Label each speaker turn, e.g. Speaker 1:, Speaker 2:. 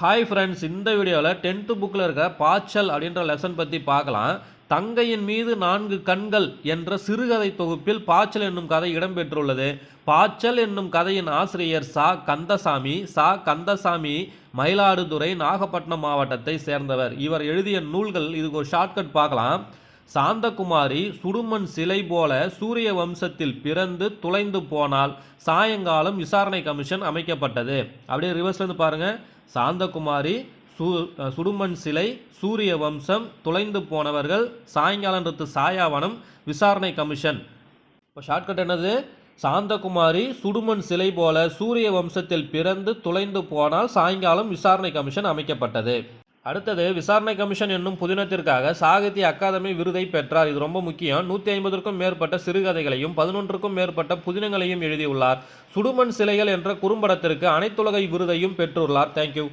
Speaker 1: Hi friends, இந்த வீடியோவில் 10th புக்கில் இருக்க பாய்ச்சல் அப்படின்ற லெசன் பற்றி பார்க்கலாம். தங்கையின் மீது 4 கண்கள் என்ற சிறுகதை தொகுப்பில் பாய்ச்சல் என்னும் கதை இடம்பெற்றுள்ளது. பாய்ச்சல் என்னும் கதையின் ஆசிரியர் கந்தசாமி மயிலாடுதுறை, நாகப்பட்டினம் மாவட்டத்தை சேர்ந்தவர். இவர் எழுதிய நூல்கள், இதுக்கு ஒரு ஷார்ட்கட் பார்க்கலாம். சாந்தகுமாரி சுடுமண் சிலை போல சூரிய வம்சத்தில் பிறந்து துளைந்து போனால் சாயங்காலம் விசாரணை கமிஷன் அமைக்கப்பட்டது. அப்படியே ரிவர்ஸ்லேருந்து பாருங்கள். சாந்தகுமாரி சுடுமண் சிலை, சூரிய வம்சம், துளைந்து போனவர்கள், சாயங்காலன்றது சாயாவனம், விசாரணை கமிஷன். இப்போ ஷார்ட்கட் என்னது? சாந்தகுமாரி சுடுமண் சிலை போல சூரிய வம்சத்தில் பிறந்து துளைந்து போனால் சாயங்காலம் விசாரணை கமிஷன் அமைக்கப்பட்டது. அடுத்தது, விசாரணை கமிஷன் என்னும் புதினத்திற்காக சாகித்ய அகாதமி விருதை பெற்றார். இது ரொம்ப முக்கியம். 150க்கும் மேற்பட்ட சிறுகதைகளையும் 11க்கும் மேற்பட்ட புதினங்களையும் எழுதியுள்ளார். சுடுமண் சிலைகள் என்ற குறும்படத்திற்கு அனைத்துலக விருதையும் பெற்றுள்ளார். தேங்க்யூ.